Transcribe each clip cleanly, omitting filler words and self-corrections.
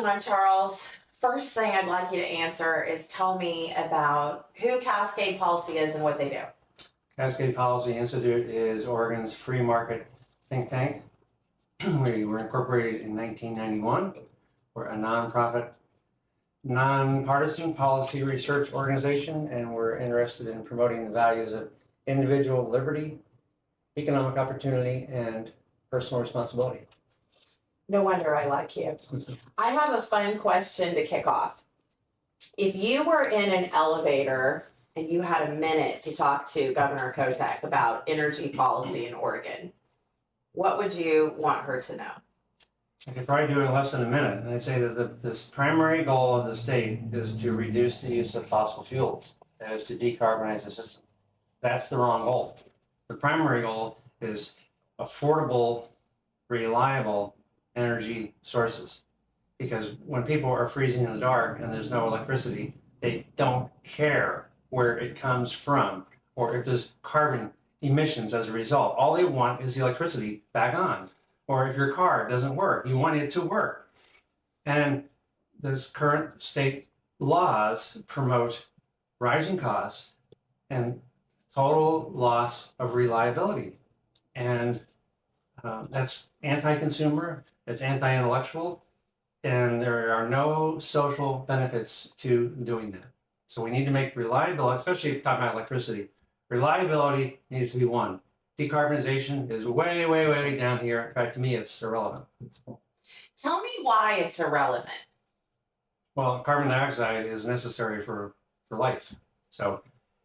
John Charles, first thing I'd like you to answer is tell me about who Cascade Policy is and what they do. Cascade Policy Institute is Oregon's free market think tank. We were incorporated in 1991. We're a nonprofit, nonpartisan policy research organization, and we're interested in promoting the values of individual liberty, economic opportunity, and personal responsibility. No wonder I like you. I have a fun question to kick off. If you were in an elevator and you had a minute to talk to Governor Kotek about energy policy in Oregon, what would you want her to know? I could probably do it in less than a minute. And I'd say that this primary goal of the state is to reduce the use of fossil fuels, that is to decarbonize the system. That's the wrong goal. The primary goal is affordable, reliable energy sources. Because when people are freezing in the dark and there's no electricity, they don't care where it comes from or if there's carbon emissions as a result. All they want is the electricity back on. Or if your car doesn't work, you want it to work. And this current state laws promote rising costs and total loss of reliability. And that's anti-consumer, it's anti-intellectual, and there are no social benefits to doing that. So we need to make reliability, especially if you're talking about electricity, reliability needs to be one. Decarbonization is way, way, way down here. In fact, to me, it's irrelevant. Tell me why it's irrelevant. Well, carbon dioxide is necessary for life. So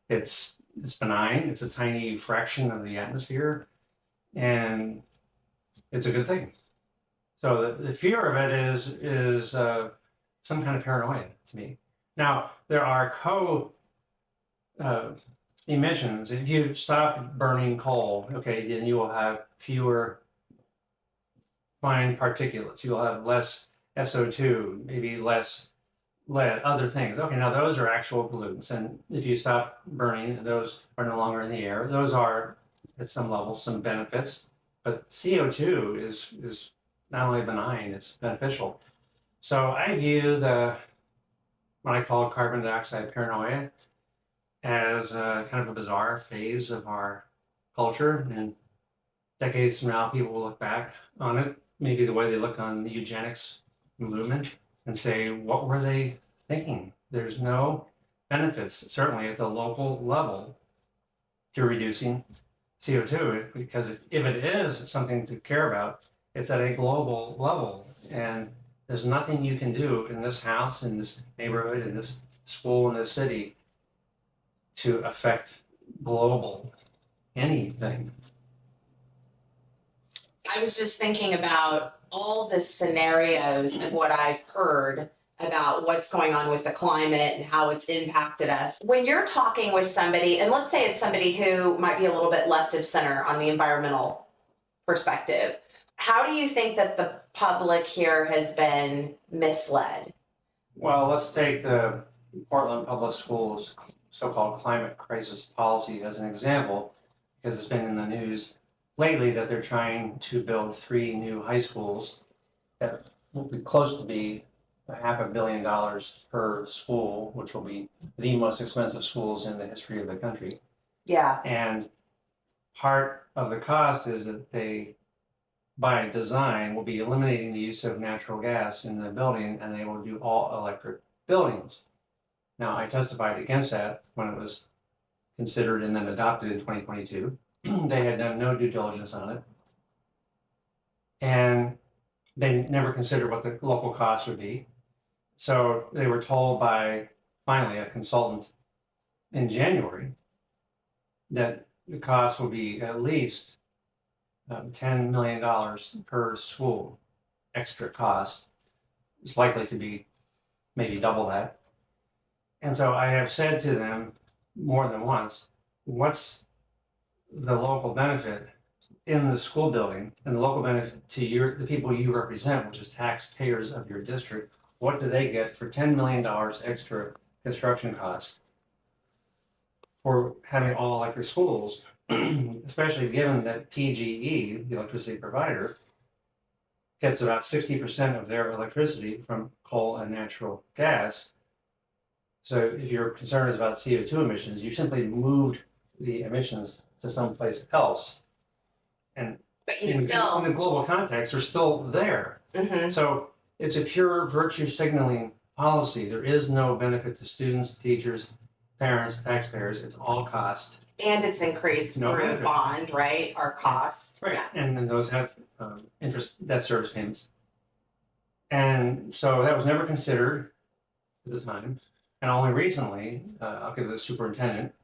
it's benign. It's a tiny fraction of the atmosphere, and it's a good thing. So the fear of it is some kind of paranoia to me. Now, there are emissions. If you stop burning coal, okay, then you will have fewer fine particulates. You will have less SO2, maybe less lead, other things. Okay, now those are actual pollutants. And if you stop burning, those are no longer in the air. Those are, at some level, some benefits. But CO2 is not only benign, it's beneficial. So I view what I call carbon dioxide paranoia as kind of a bizarre phase of our culture. And decades from now, people will look back on it, maybe the way they look on the eugenics movement, and say, what were they thinking? There's no benefits, certainly at the local level, to reducing CO2, because if it is something to care about, it's at a global level. And there's nothing you can do in this house, in this neighborhood, in this school, in this city to affect global anything. I was just thinking about all the scenarios of what I've heard about what's going on with the climate and how it's impacted us. When you're talking with somebody, and let's say it's somebody who might be a little bit left of center on the environmental perspective, how do you think that the public here has been misled? Well, let's take the Portland Public Schools so-called climate crisis policy as an example, because it's been in the news lately that they're trying to build 3 new high schools that will be close to be $500 million per school, which will be the most expensive schools in the history of the country. Yeah. And part of the cost is that they, by design, will be eliminating the use of natural gas in the building, and they will do all electric buildings. Now, I testified against that when it was considered and then adopted in 2022. They had done no due diligence on it. And they never considered what the local costs would be. So they were told by, finally, a consultant in January that the cost will be at least $10 million per school extra cost. It's likely to be maybe double that. And so I have said to them more than once, what's the local benefit in the school building and the local benefit to the people you represent, which is taxpayers of your district? What do they get for $10 million extra construction costs for having all electric schools, especially given that PGE, the electricity provider, gets about 60% of their electricity from coal and natural gas. So if your concern is about CO2 emissions, you simply moved the emissions to someplace else. And But you in the still, global context, they're still there. Mhm. So it's a pure virtue signaling policy. There is no benefit to students, teachers, parents, taxpayers. It's all cost. And it's increased No through a benefit. bond, right? Our cost. Right. Yeah. And then those have interest, debt service payments. And so that was never considered at the time. And only recently, I'll give the superintendent,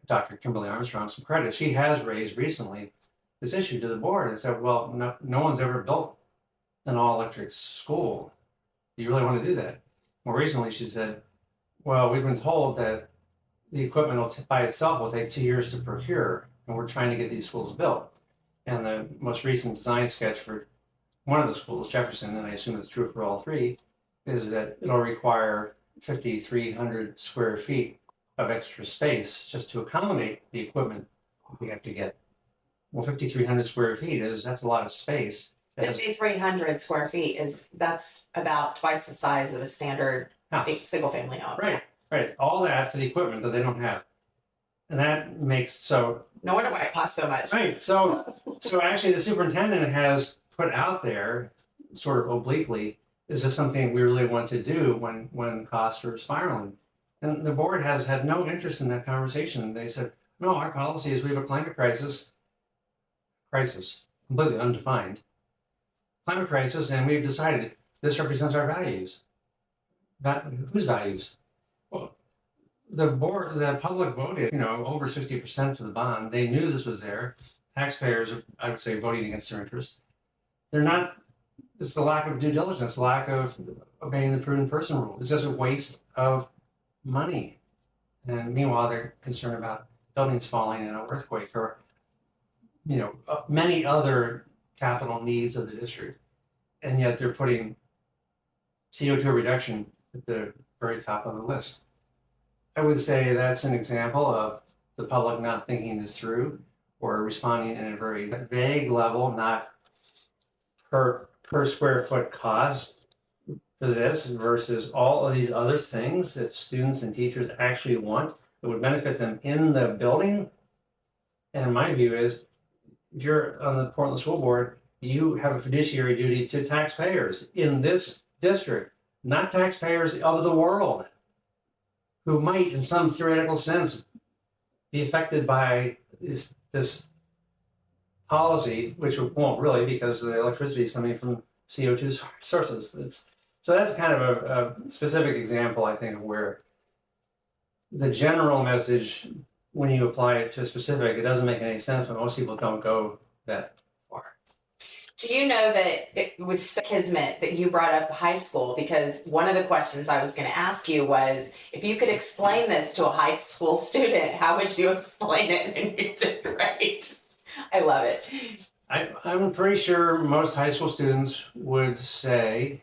Dr. Kimberly Armstrong, some credit. She has raised recently this issue to the board and said, well, no one's ever built an all-electric school. Do you really want to do that? More recently, she said, well, we've been told that the equipment will by itself will take 2 years to procure, and we're trying to get these schools built. And the most recent design sketch for one of the schools, Jefferson, and I assume it's true for all three, is that it'll require 5,300 square feet of extra space just to accommodate the equipment we have to get. Well, 5,300 square feet that's a lot of space. 5,300 square feet that's about twice the size of a standard single family home. Right. All that for the equipment that they don't have. And that makes so. No wonder why it costs so much. Right. So actually the superintendent has put out there sort of obliquely, is this something we really want to do when costs are spiraling? And the board has had no interest in that conversation. They said, no, our policy is we have a climate crisis, completely undefined, climate crisis, and we've decided this represents our values. Not whose values? Well, the board, the public voted, over 60% for the bond. They knew this was there. Taxpayers, I would say, voting against their interest. They're not. It's the lack of due diligence, lack of obeying the prudent person rule. It's just a waste of money. And meanwhile, they're concerned about buildings falling in an earthquake or, many other capital needs of the district. And yet they're putting CO2 reduction at the very top of the list. I would say that's an example of the public not thinking this through or responding in a very vague level, not per square foot cost for this versus all of these other things that students and teachers actually want that would benefit them in the building. And my view is, if you're on the Portland School Board, you have a fiduciary duty to taxpayers in this district, not taxpayers of the world, who might, in some theoretical sense, be affected by this policy, which won't really, because the electricity is coming from CO2 sources. So that's kind of a specific example, I think, where the general message, when you apply it to specific, it doesn't make any sense, but most people don't go that far. Do you know that it was kismet that you brought up the high school? Because one of the questions I was going to ask you was, if you could explain this to a high school student, how would you explain it? And you did great. I love it. I'm pretty sure most high school students would say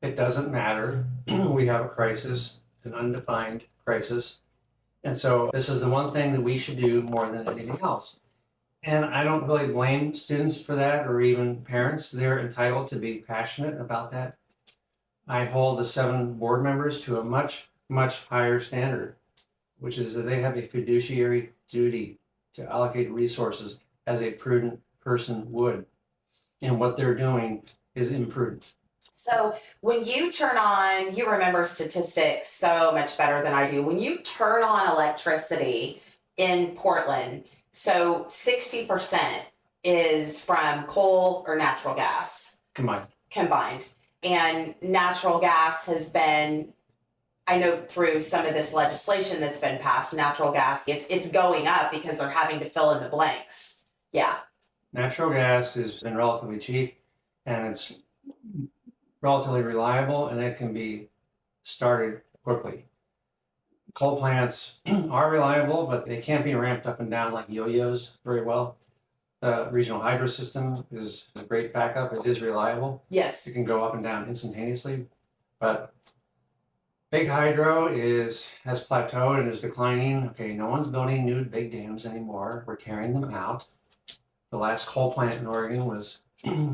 it doesn't matter. We have a crisis, an undefined crisis. And so this is the one thing that we should do more than anything else. And I don't really blame students for that, or even parents. They're entitled to be passionate about that. I hold the 7 board members to a much, much higher standard, which is that they have a fiduciary duty to allocate resources as a prudent person would. And what they're doing is imprudent. So when you turn on, you remember statistics so much better than I do. When you turn on electricity in Portland, so 60% is from coal or natural gas. Combined. And natural gas has been, I know through some of this legislation that's been passed, natural gas, it's going up because they're having to fill in the blanks. Yeah. Natural gas has been relatively cheap, and it's relatively reliable, and it can be started quickly. Coal plants are reliable, but they can't be ramped up and down like yo-yos very well. The regional hydro system is a great backup. It is reliable. Yes. It can go up and down instantaneously, but big hydro has plateaued and is declining. Okay, no one's building new big dams anymore. We're tearing them out. The last coal plant in Oregon was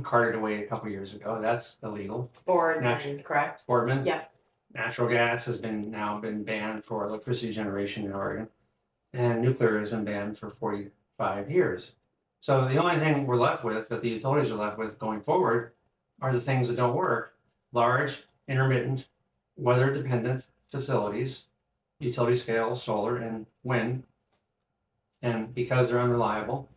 carted away a couple years ago. That's illegal. Boardman, correct? Boardman. Yeah. Natural gas has now been banned for electricity generation in Oregon, and nuclear has been banned for 45 years. So the only thing we're left with, that the utilities are left with going forward, are the things that don't work: large, intermittent, weather-dependent facilities, utility scale, solar, and wind. And because they're unreliable,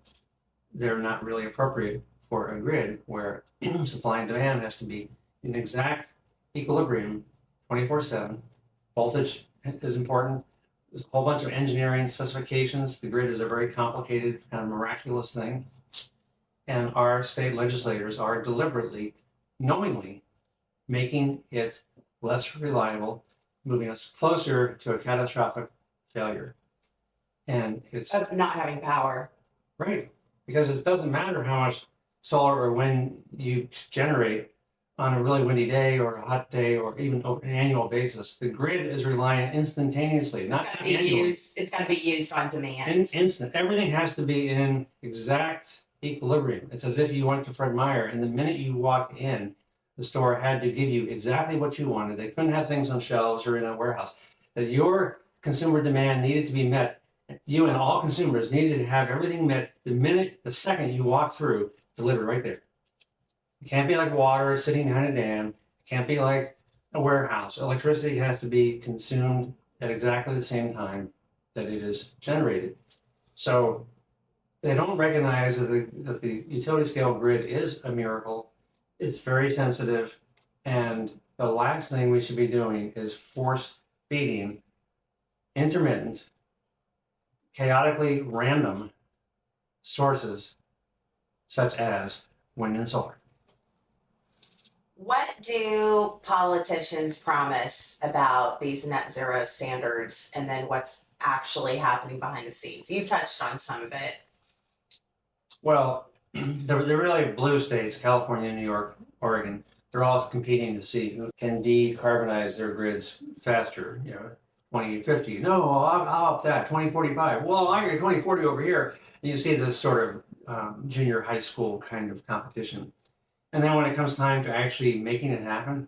they're not really appropriate for a grid where supply and demand has to be in exact equilibrium 24/7. Voltage is important. There's a whole bunch of engineering specifications. The grid is a very complicated, kind of miraculous thing. And our state legislators are deliberately, knowingly making it less reliable, moving us closer to a catastrophic failure. And it's Of not having power. right, because it doesn't matter how much solar or wind you generate on a really windy day or a hot day or even over an annual basis. The grid is reliant instantaneously, not It's gotta be annually. used, it's gotta be used on demand. Instant. Everything has to be in exact equilibrium. It's as if you went to Fred Meyer and the minute you walked in, the store had to give you exactly what you wanted. They couldn't have things on shelves or in a warehouse. That your consumer demand needed to be met. You and all consumers needed to have everything met the second you walk through, delivered right there. It can't be like water sitting behind a dam. It can't be like a warehouse. Electricity has to be consumed at exactly the same time that it is generated. So they don't recognize that the utility scale grid is a miracle. It's very sensitive. And the last thing we should be doing is force feeding intermittent, chaotically random sources such as wind and solar. What do politicians promise about these net zero standards and then what's actually happening behind the scenes? You touched on some of it. Well, they're really blue states, California, New York, Oregon. They're all competing to see who can decarbonize their grids faster. 2050. No, I'll up that. 2045. Well, I got 2040 over here. And you see this sort of junior high school kind of competition. And then when it comes time to actually making it happen,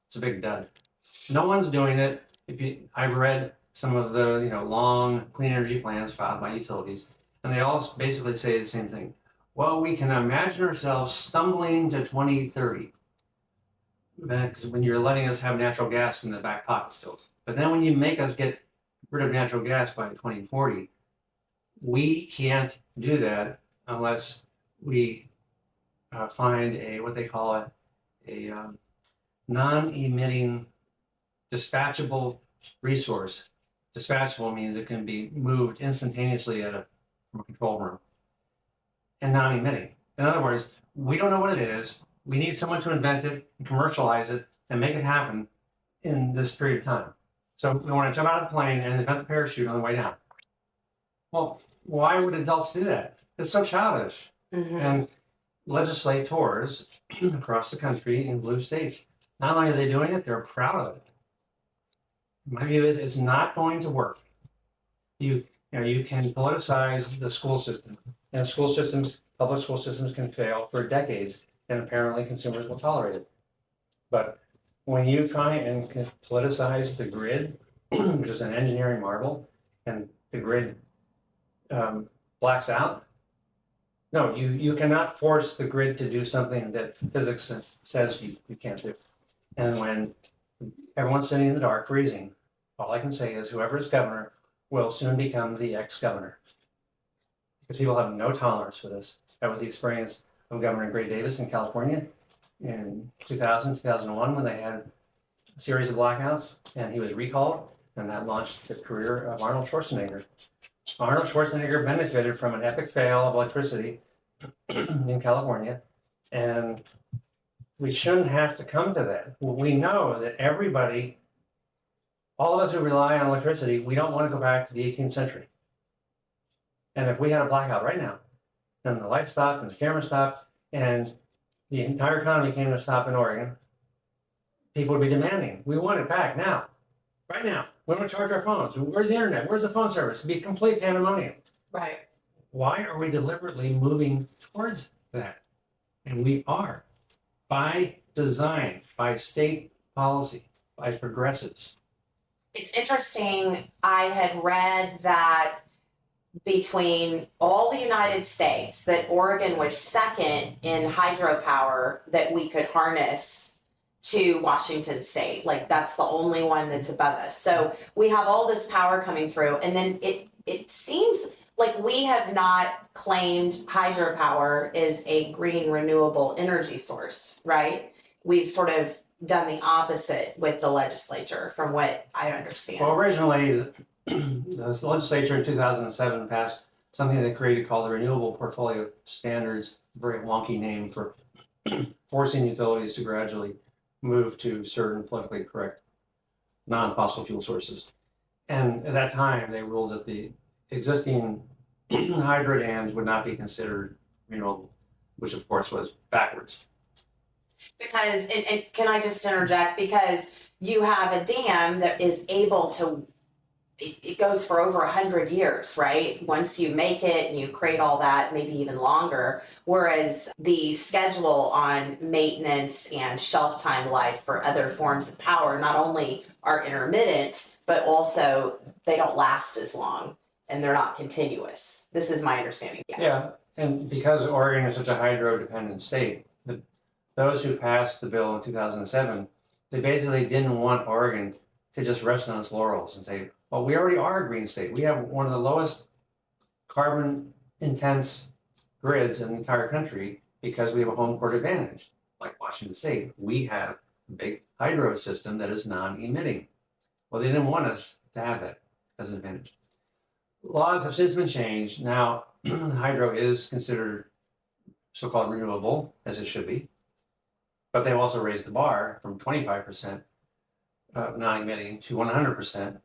it's a big dud. No one's doing it. I've read some of the long clean energy plans filed by utilities, and they all basically say the same thing. Well, we can imagine ourselves stumbling to 2030. Because when you're letting us have natural gas in the back pocket still. But then when you make us get rid of natural gas by 2040, we can't do that unless we find what they call a non-emitting dispatchable resource. Dispatchable means it can be moved instantaneously from a control room, and non-emitting. In other words, we don't know what it is. We need someone to invent it and commercialize it and make it happen in this period of time. So we want to jump out of the plane and invent the parachute on the way down. Well, why would adults do that? It's so childish. Mm-hmm. And legislators across the country in blue states, not only are they doing it, they're proud of it. My view is it's not going to work. You can politicize the school system, and public school systems can fail for decades, and apparently consumers will tolerate it. But when you try and politicize the grid, which is an engineering marvel, and the grid blacks out, no, you cannot force the grid to do something that physics says you can't do. And when everyone's sitting in the dark freezing, all I can say is whoever is governor will soon become the ex-governor. Because people have no tolerance for this. That was the experience of Governor Gray Davis in California in 2000, 2001, when they had a series of blackouts, and he was recalled, and that launched the career of Arnold Schwarzenegger. Arnold Schwarzenegger benefited from an epic fail of electricity in California, and we shouldn't have to come to that. We know that everybody, all of us who rely on electricity, we don't want to go back to the 18th century. And if we had a blackout right now, and the lights stopped and the camera stopped, and the entire economy came to a stop in Oregon, people would be demanding, we want it back now, right now. We want to charge our phones. Where's the internet? Where's the phone service? It'd be complete pandemonium. Right. Why are we deliberately moving towards that? And we are, by design, by state policy, by progressives. It's interesting. I had read that between all the United States, that Oregon was second in hydropower that we could harness to Washington State. Like that's the only one that's above us. So we have all this power coming through, and then it seems like we have not claimed hydropower as a green renewable energy source, right? We've sort of done the opposite with the legislature, from what I understand. Well, originally, the legislature in 2007 passed something they created called the Renewable Portfolio Standards, a very wonky name for forcing utilities to gradually move to certain politically correct non-fossil fuel sources. And at that time, they ruled that the existing hydro dams would not be considered renewable, which of course was backwards. Because, and can I just interject? Because you have a dam that is able to, it goes for over 100 years, right? Once you make it and you create all that, maybe even longer. Whereas the schedule on maintenance and shelf time life for other forms of power not only are intermittent, but also they don't last as long and they're not continuous. This is my understanding. Yeah, and because Oregon is such a hydro-dependent state, those who passed the bill in 2007, they basically didn't want Oregon to just rest on its laurels and say, well, we already are a green state. We have one of the lowest carbon intense grids in the entire country because we have a home court advantage. Like Washington State, we have a big hydro system that is non-emitting. Well, they didn't want us to have that as an advantage. Laws have since been changed. Now, hydro is considered so-called renewable, as it should be. But they've also raised the bar from 25% non-emitting to 100%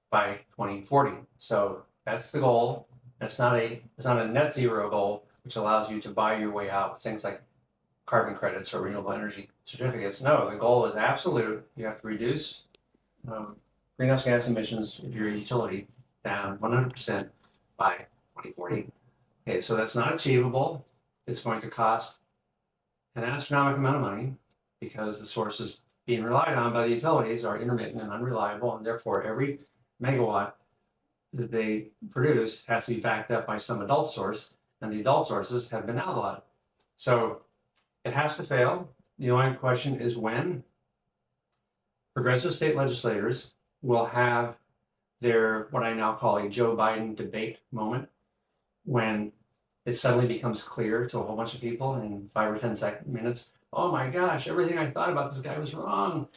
by 2040. So that's the goal. It's not a net zero goal, which allows you to buy your way out with things like carbon credits or renewable energy certificates. No, the goal is absolute. You have to reduce greenhouse gas emissions of your utility down 100% by 2040. Okay, so that's not achievable. It's going to cost an astronomical amount of money because the sources being relied on by the utilities are intermittent and unreliable, and therefore every megawatt that they produce has to be backed up by some adult source, and the adult sources have been outlawed. So it has to fail. The only question is when. Progressive state legislators will have their, what I now call a Joe Biden debate moment, when it suddenly becomes clear to a whole bunch of people in 5 or 10 minutes, oh my gosh, everything I thought about this guy was wrong.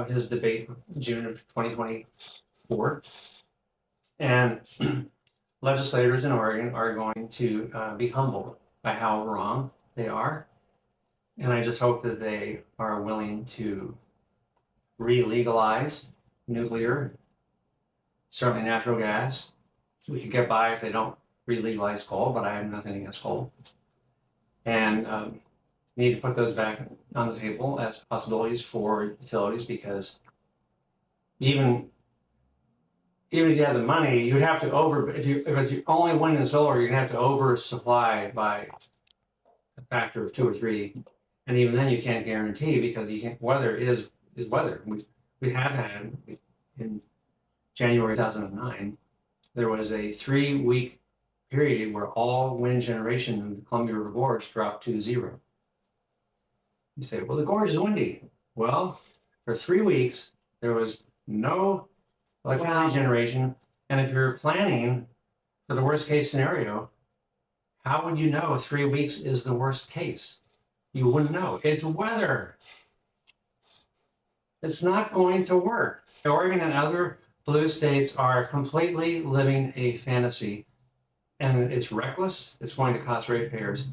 His debate in June of 2024. And legislators in Oregon are going to be humbled by how wrong they are. And I just hope that they are willing to re-legalize nuclear, certainly natural gas. We could get by if they don't re-legalize coal, but I have nothing against coal. And need to put those back on the table as possibilities for utilities, because even if you have the money, you'd have to if it's only wind and solar, you're gonna have to oversupply by a factor of 2 or 3. And even then you can't guarantee, because you can't, weather is weather. We have had, in January 2009, there was a 3-week period where all wind generation in the Columbia River Gorge dropped to 0. You say, well, the gorge is windy. Well, for 3 weeks, there was no electricity generation. And if you're planning for the worst case scenario, how would you know 3 weeks is the worst case? You wouldn't know. It's weather. It's not going to work. Oregon and other blue states are completely living a fantasy, and it's reckless. It's going to cost ratepayers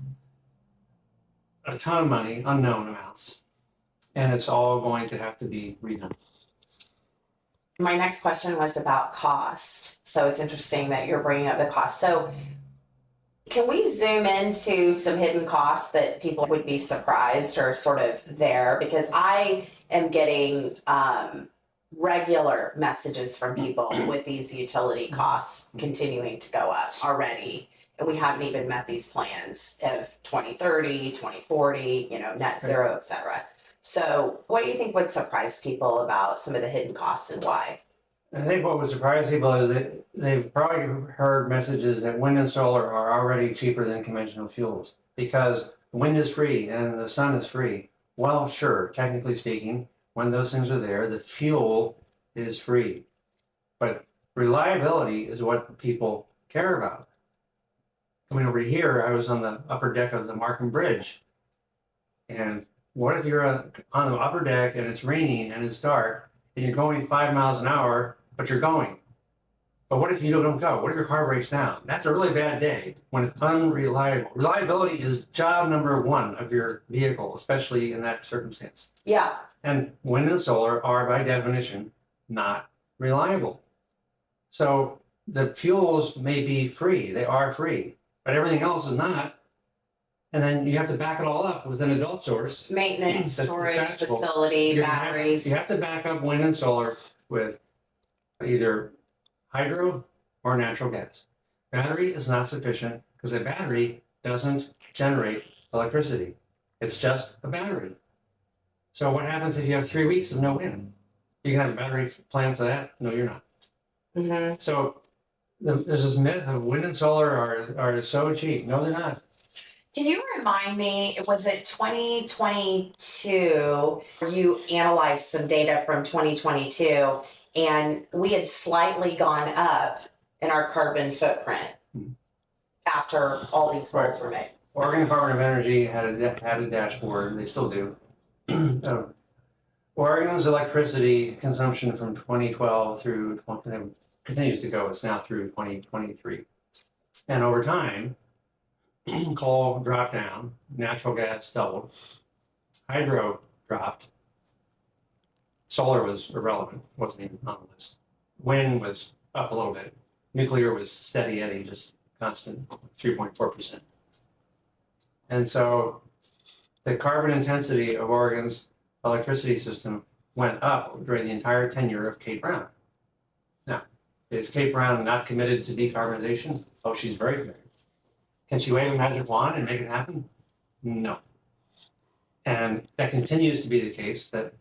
a ton of money, unknown amounts, and it's all going to have to be redone. My next question was about cost. So it's interesting that you're bringing up the cost. So can we zoom into some hidden costs that people would be surprised or sort of there? Because I am getting regular messages from people with these utility costs continuing to go up already. and we haven't even met these plans of 2030, 2040, net zero, et cetera. So what do you think would surprise people about some of the hidden costs and why? I think what would surprise people is that they've probably heard messages that wind and solar are already cheaper than conventional fuels because wind is free and the sun is free. Well, sure, technically speaking, when those things are there, the fuel is free. But reliability is what people care about. Coming over here, I was on the upper deck of the Markham Bridge. And what if you're on the upper deck and it's raining and it's dark and you're going 5 miles an hour, but you're going? But what if you don't go? What if your car breaks down? That's a really bad day when it's unreliable. Reliability is job number one of your vehicle, especially in that circumstance. Yeah. And wind and solar are by definition not reliable. So the fuels may be free, they are free, but everything else is not. And then you have to back it all up with an adult source. Maintenance, That's storage, dispatchable. facility, batteries. You have to back up wind and solar with either hydro or natural gas. Battery is not sufficient because a battery doesn't generate electricity. It's just a battery. So what happens if you have 3 weeks of no wind? You can have a battery plan for that? No, you're not. Mm-hmm. So there's this myth of wind and solar are so cheap. No, they're not. Can you remind me, was it 2022, you analyzed some data from 2022 and we had slightly gone up in our carbon footprint after all these goals were made? Oregon Department of Energy had a dashboard, and they still do. Oregon's electricity consumption from 2012 through continues to go. It's now through 2023, and over time, coal dropped down, natural gas doubled, hydro dropped, solar was irrelevant, wasn't even on the list. Wind was up a little bit. Nuclear was steady Eddie, just constant 3.4%. And so the carbon intensity of Oregon's electricity system went up during the entire tenure of Kate Brown. Now, is Kate Brown not committed to decarbonization? Oh, she's very committed. Can she wave a magic wand and make it happen? No. And that continues to be the case, that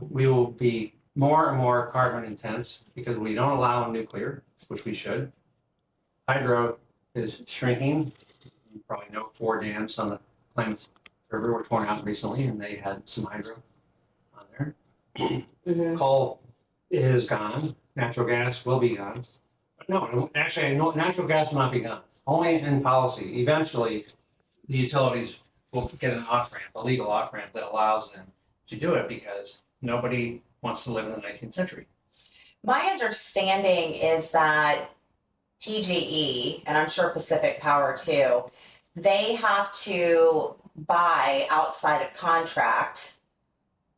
we will be more and more carbon intense because we don't allow nuclear, which we should. Hydro is shrinking. You probably know 4 dams on the Klamath River were torn out recently, and they had some hydro on there. Mm-hmm. Coal is gone. Natural gas will be gone. No, actually, natural gas will not be gone. Only in policy. Eventually, the utilities will get an off-ramp, a legal off-ramp that allows them to do it because nobody wants to live in the 19th century. My understanding is that PGE, and I'm sure Pacific Power too, they have to buy outside of contract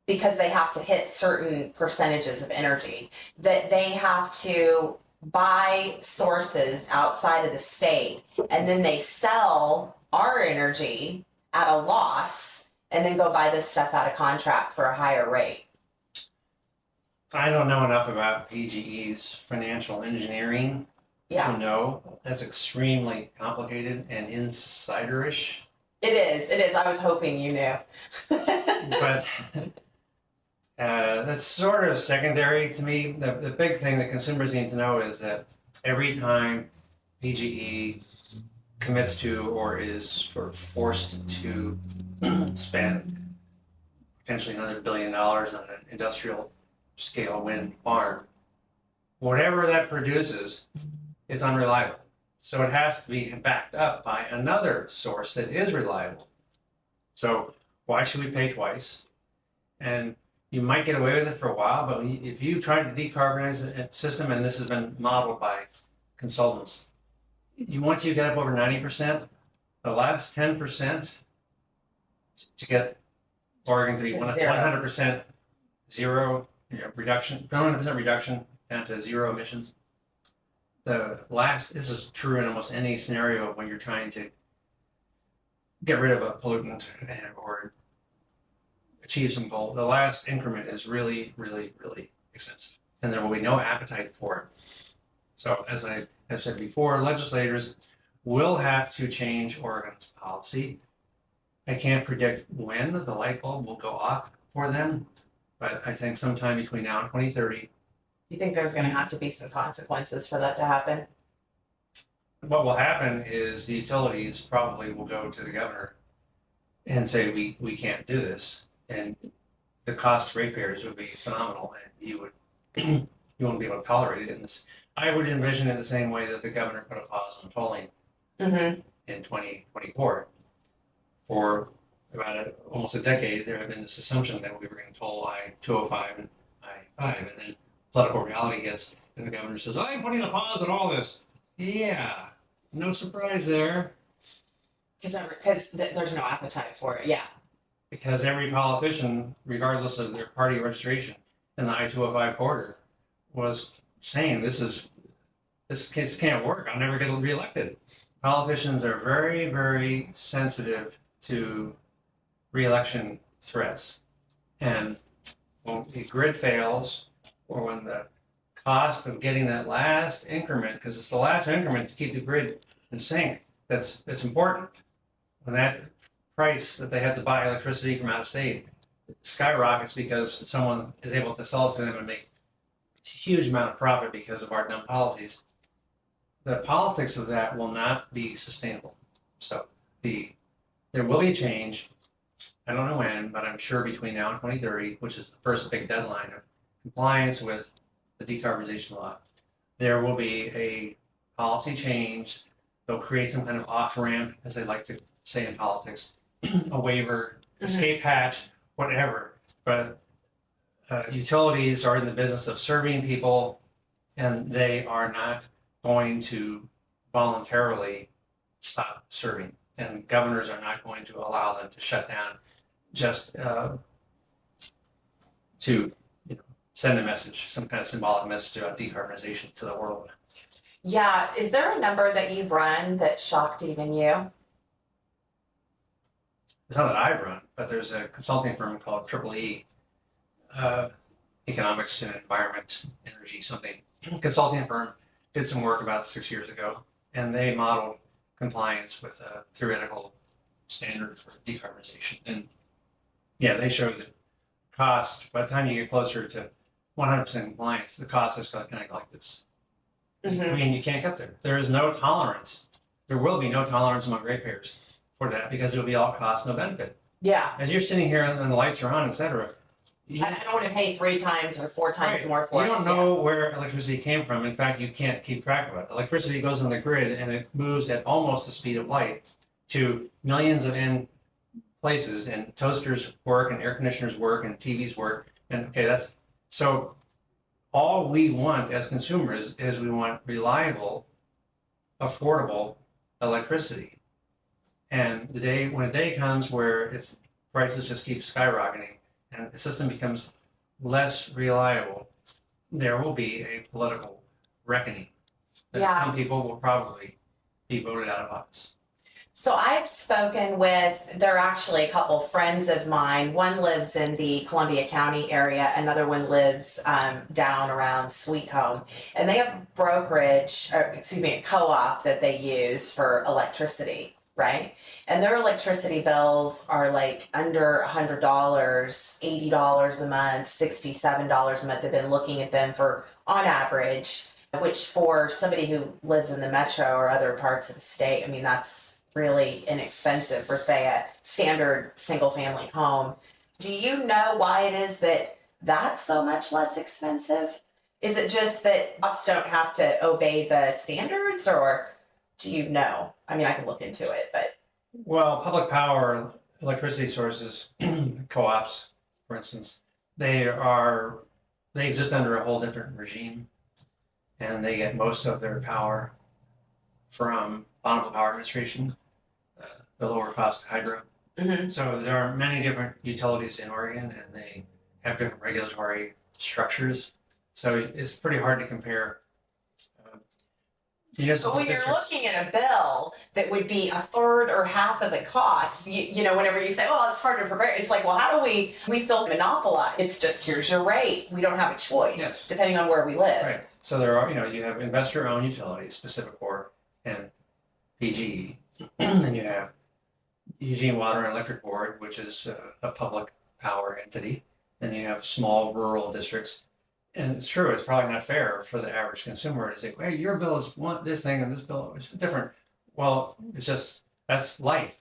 because they have to hit certain percentages of energy, that they have to buy sources outside of the state, and then they sell our energy at a loss and then go buy this stuff out of contract for a higher rate. I don't know enough about PGE's financial engineering to know. That's extremely complicated and insiderish. It is. I was hoping you knew. But that's sort of secondary to me. The big thing that consumers need to know is that every time PGE commits to or is sort of forced to spend potentially another $1 billion on an industrial scale wind farm, whatever that produces is unreliable. So it has to be backed up by another source that is reliable. So why should we pay twice? And you might get away with it for a while, but if you try to decarbonize a system, and this has been modeled by consultants, once you get up over 90%, the last 10% to get Oregon to be 100% zero reduction, 100% reduction down to zero emissions. This is true in almost any scenario when you're trying to get rid of a pollutant or achieve some goal. The last increment is really, really, really expensive, and there will be no appetite for it. So as I have said before, legislators will have to change Oregon's policy. I can't predict when the light bulb will go off for them, but I think sometime between now and 2030, You think there's gonna have to be some consequences for that to happen? what will happen is the utilities probably will go to the governor and say, we can't do this. And the cost to ratepayers would be phenomenal, and you would, you wouldn't be able to tolerate it in this. I would envision it the same way that the governor put a pause on tolling Mm-hmm. in 2024. For about almost a decade, there had been this assumption that we were going to toll I-205 and I-5, and then political reality hits, and the governor says, I'm putting a pause on all this. Yeah, no surprise there. Because there's no appetite for it, yeah. Because every politician, regardless of their party registration in the I-205 corridor, was saying this can't work. I'll never get reelected. Politicians are very, very sensitive to reelection threats. And when the grid fails, or when the cost of getting that last increment, because it's the last increment to keep the grid in sync, that's important. When that price that they have to buy electricity from out of state skyrockets because someone is able to sell it to them and make a huge amount of profit because of our dumb policies, the politics of that will not be sustainable. So there will be a change. I don't know when, but I'm sure between now and 2030, which is the first big deadline of compliance with the decarbonization law, there will be a policy change. They'll create some kind of off ramp, as they like to say in politics, a waiver, escape hatch, whatever. But utilities are in the business of serving people, and they are not going to voluntarily stop serving. And governors are not going to allow them to shut down just to send a message, some kind of symbolic message about decarbonization to the world. Yeah, is there a number that you've run that shocked even you? It's not that I've run, but there's a consulting firm called EEE, Economics and Environment, Energy, something. Consulting firm did some work about 6 years ago, and they modeled compliance with a theoretical standard for decarbonization. And yeah, they show that cost, by the time you get closer to 100% compliance, the cost is going to go like this. I mean, you can't get there. There is no tolerance. There will be no tolerance among ratepayers for that because it'll be all cost, no benefit. Yeah. As you're sitting here and the lights are on, et cetera, I don't want to pay 3 times or 4 times more for it. You don't know where electricity came from. In fact, you can't keep track of it. Electricity goes on the grid and it moves at almost the speed of light to millions of end places, and toasters work and air conditioners work and TVs work. And okay, that's so all we want as consumers is we want reliable, affordable electricity. And when a day comes where its prices just keep skyrocketing and the system becomes less reliable, there will be a political reckoning. That Yeah. Some people will probably be voted out of office. So I've spoken with, there are actually a couple friends of mine. One lives in the Columbia County area. Another one lives down around Sweet Home. And they have a co-op that they use for electricity, right? And their electricity bills are like under $100, $80 a month, $67 a month. They've been looking at them for, on average, which for somebody who lives in the metro or other parts of the state, I mean, that's really inexpensive for, say, a standard single family home. Do you know why it is that that's so much less expensive? Is it just that ops don't have to obey the standards, or do you know? I mean, I can look into it, but. Well, public power, electricity sources, co-ops, for instance, they exist under a whole different regime, and they get most of their power from Bonneville Power Administration, the lower cost hydro. Mm-hmm. So there are many different utilities in Oregon, and they have different regulatory structures. So it's pretty hard to compare. But when you're looking at a bill that would be a third or half of the cost, you know, whenever you say, well, it's hard to prepare, it's like, well, how do we feel monopolized? It's just, here's your rate. We don't have a choice, depending on where we live. Right. So there are, you have investor-owned utilities, Pacific Core and PG. Then you have Eugene Water and Electric Board, which is a public power entity. Then you have small rural districts. And it's true, it's probably not fair for the average consumer to say, hey, your bill is this thing and this bill is different. Well, it's just, that's life.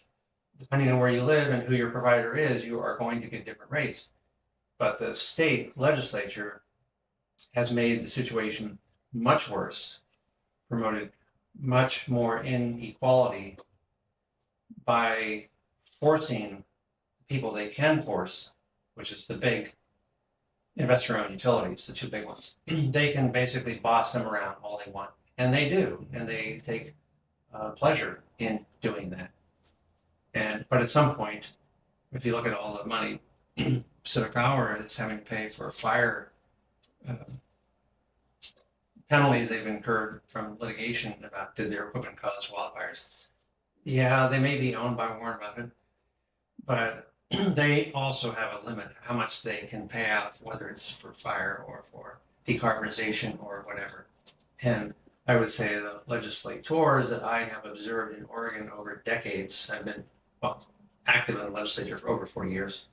Depending on where you live and who your provider is, you are going to get different rates. But the state legislature has made the situation much worse, promoted much more inequality by forcing people they can force, which is the big investor-owned utilities, the two big ones. They can basically boss them around all they want, and they do, and they take pleasure in doing that. But at some point, if you look at all the money Pacific Power is having to pay for fire penalties they've incurred from litigation about did their equipment cause wildfires. Yeah, they may be owned by Warren Buffett, but they also have a limit how much they can pay out, whether it's for fire or for decarbonization or whatever. And I would say the legislators that I have observed in Oregon over decades, I've been active in the legislature for over 40 years,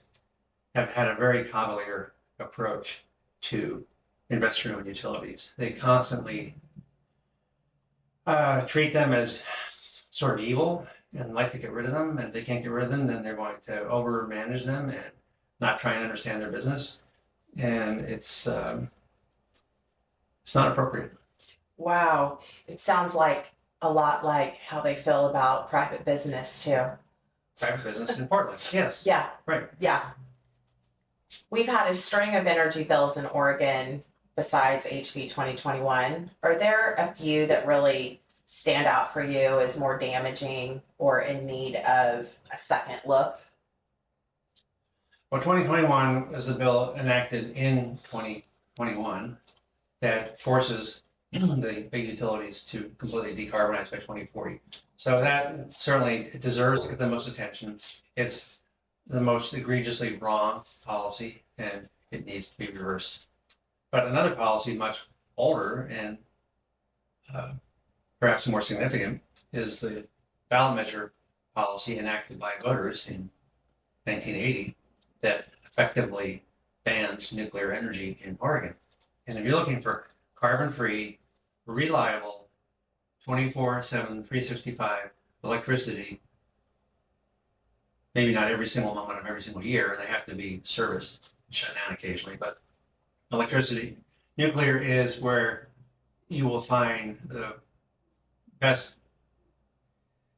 have had a very cavalier approach to investor-owned utilities. They constantly treat them as sort of evil and like to get rid of them. And if they can't get rid of them, then they're going to overmanage them and not try and understand their business. And it's not appropriate. Wow. It sounds like a lot like how they feel about private business too. Private business in Portland, yes. Yeah. Right. Yeah. We've had a string of energy bills in Oregon besides HB 2021. Are there a few that really stand out for you as more damaging or in need of a second look? Well, 2021 is the bill enacted in 2021 that forces the big utilities to completely decarbonize by 2040. So that certainly it deserves to get the most attention. It's the most egregiously wrong policy, and it needs to be reversed. But another policy, much older and perhaps more significant, is the ballot measure policy enacted by voters in 1980 that effectively bans nuclear energy in Oregon. And if you're looking for carbon-free, reliable, 24/7, 365 electricity, maybe not every single moment of every single year, they have to be serviced, shut down occasionally, but electricity, nuclear is where you will find the best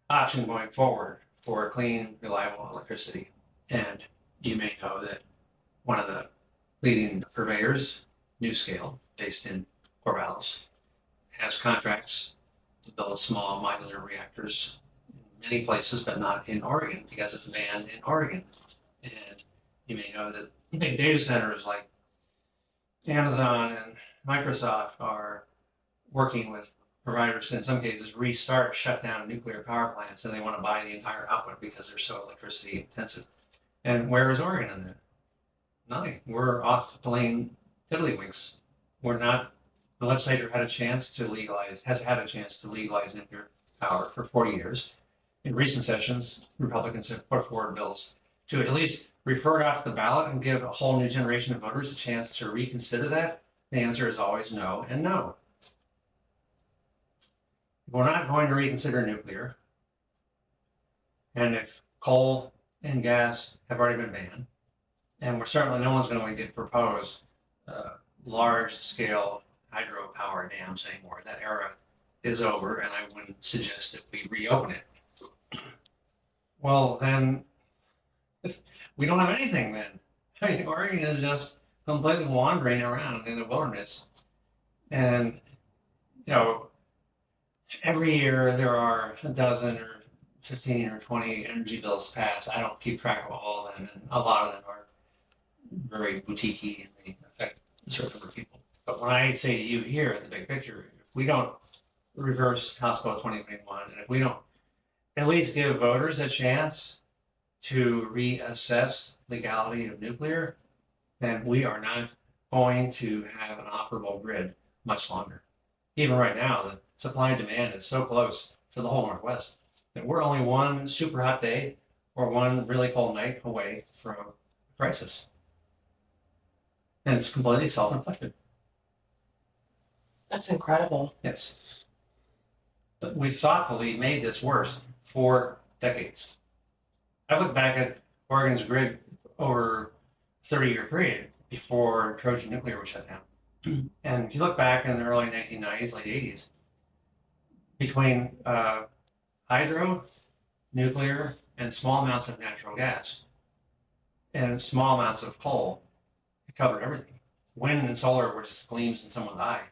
option going forward for clean, reliable electricity. And you may know that one of the leading purveyors, NuScale, based in Corvallis, has contracts to build small modular reactors in many places, but not in Oregon because it's banned in Oregon. And you may know that big data centers like Amazon and Microsoft are working with providers to, in some cases, restart, shut down nuclear power plants, and they want to buy the entire output because they're so electricity intensive. And where is Oregon in that? Nothing. We're off playing tiddlywinks. We're not. The legislature has had a chance to legalize nuclear power for 40 years. In recent sessions, Republicans have put forward bills to at least refer it off the ballot and give a whole new generation of voters a chance to reconsider that. The answer is always no and no. We're not going to reconsider nuclear. And if coal and gas have already been banned, and no one's going to propose large-scale hydropower dams anymore. That era is over, and I wouldn't suggest that we reopen it. Well, then we don't have anything then. I mean, Oregon is just completely wandering around in the wilderness. And, every year there are a dozen or 15 or 20 energy bills passed. I don't keep track of all of them, and a lot of them are very boutique-y and they affect certain number of people. But when I say to you here in the big picture, if we don't reverse House Bill 2021, and if we don't at least give voters a chance to reassess legality of nuclear, then we are not going to have an operable grid much longer. Even right now, the supply and demand is so close for the whole Northwest. that we're only one super hot day or one really cold night away from a crisis. And it's completely self-inflicted. That's incredible. Yes. But we've thoughtfully made this worse for decades. I look back at Oregon's grid over a 30-year period before Trojan Nuclear was shut down. And if you look back in the early 1990s, late 80s, between hydro, nuclear, and small amounts of natural gas, and small amounts of coal, it covered everything. Wind and solar were just gleams in someone's eye.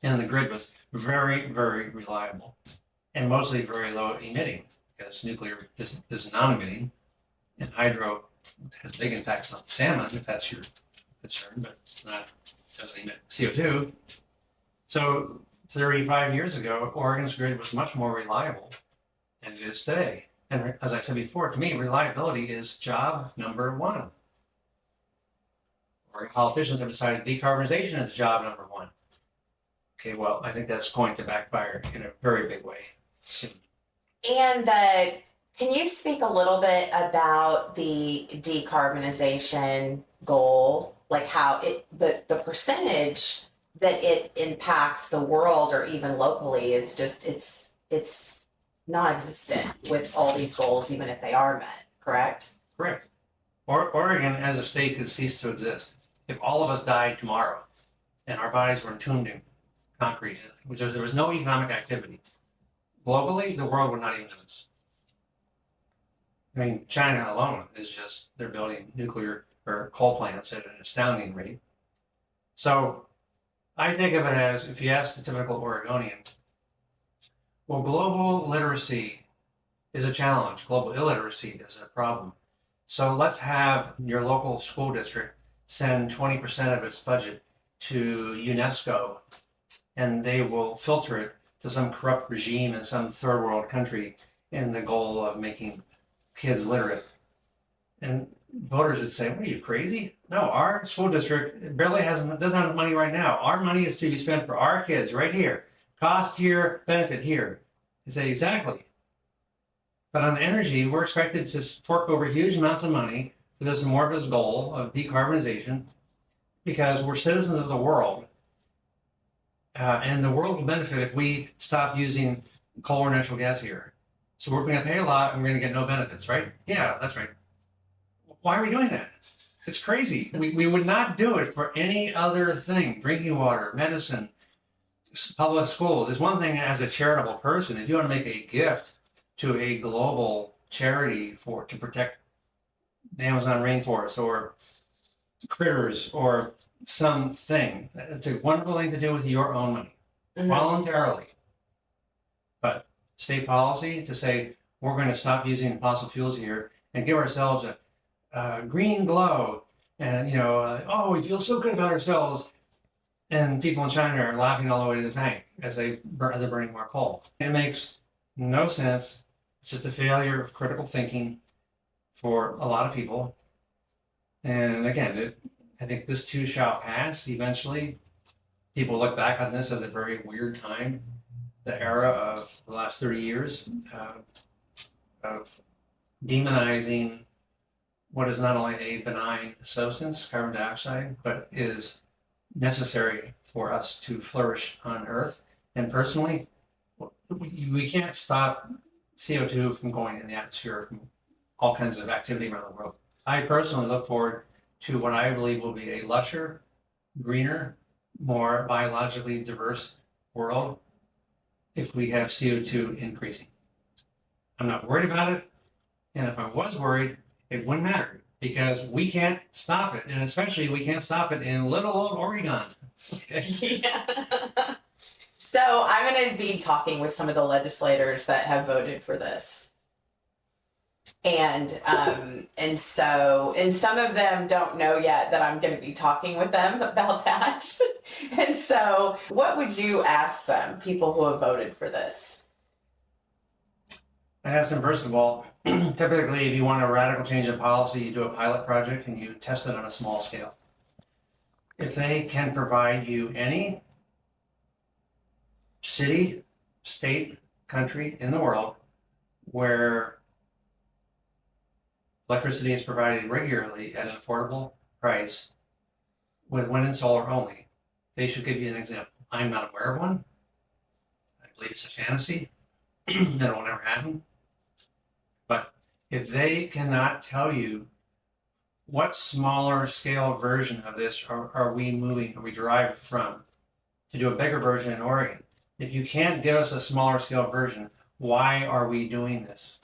And the grid was very, very reliable and mostly very low emitting, because nuclear is non-emitting, and hydro has big impacts on salmon, if that's your concern, but it's not, doesn't emit CO2. So 35 years ago, Oregon's grid was much more reliable than it is today. And as I said before, to me, reliability is job number one. Oregon politicians have decided decarbonization is job number one. Okay, well, I think that's going to backfire in a very big way soon. And can you speak a little bit about the decarbonization goal, like how the percentage that it impacts the world or even locally is just it's non-existent with all these goals, even if they are met, correct? Correct. Oregon as a state could cease to exist if all of us died tomorrow and our bodies were entombed in concrete, which there was no economic activity. Globally, the world would not even notice. I mean, China alone is just, they're building nuclear or coal plants at an astounding rate. So I think of it as, if you ask the typical Oregonian, well, global literacy is a challenge. Global illiteracy is a problem. So let's have your local school district send 20% of its budget to UNESCO, and they will filter it to some corrupt regime in some third world country in the goal of making kids literate. And voters would say, what are you, crazy? No, our school district doesn't have money right now. Our money is to be spent for our kids right here. Cost here, benefit here. You say, exactly. But on energy, we're expected to fork over huge amounts of money for this amorphous goal of decarbonization because we're citizens of the world. And the world will benefit if we stop using coal or natural gas here. So we're going to pay a lot and we're going to get no benefits, right? Yeah, that's right. Why are we doing that? It's crazy. We would not do it for any other thing. Drinking water, medicine, public schools. It's one thing as a charitable person. If you want to make a gift to a global charity to protect the Amazon rainforest or critters or something, it's a wonderful thing to do with your own money, voluntarily. But state policy to say we're going to stop using fossil fuels here and give ourselves a green glow, and oh, we feel so good about ourselves, and people in China are laughing all the way to the bank as they're burning more coal. It makes no sense. It's just a failure of critical thinking for a lot of people. And again, I think this too shall pass eventually. People look back on this as a very weird time, the era of the last 30 years of demonizing what is not only a benign substance, carbon dioxide, but is necessary for us to flourish on Earth. And personally, we can't stop CO2 from going in the atmosphere from all kinds of activity around the world. I personally look forward to what I believe will be a lusher, greener, more biologically diverse world if we have CO2 increasing. I'm not worried about it, and if I was worried, it wouldn't matter because we can't stop it, and especially we can't stop it in little old Oregon. Okay. Yeah. So I'm going to be talking with some of the legislators that have voted for this. And so, and some of them don't know yet that I'm going to be talking with them about that. And so what would you ask them, people who have voted for this? I ask them, first of all, typically if you want a radical change in policy, you do a pilot project and you test it on a small scale. If they can provide you any city, state, country in the world where electricity is provided regularly at an affordable price with wind and solar only. They should give you an example. I'm not aware of one. I believe it's a fantasy. That will never happen. But if they cannot tell you what smaller scale version of this are we deriving from to do a bigger version in Oregon, if you can't give us a smaller scale version, why are we doing this?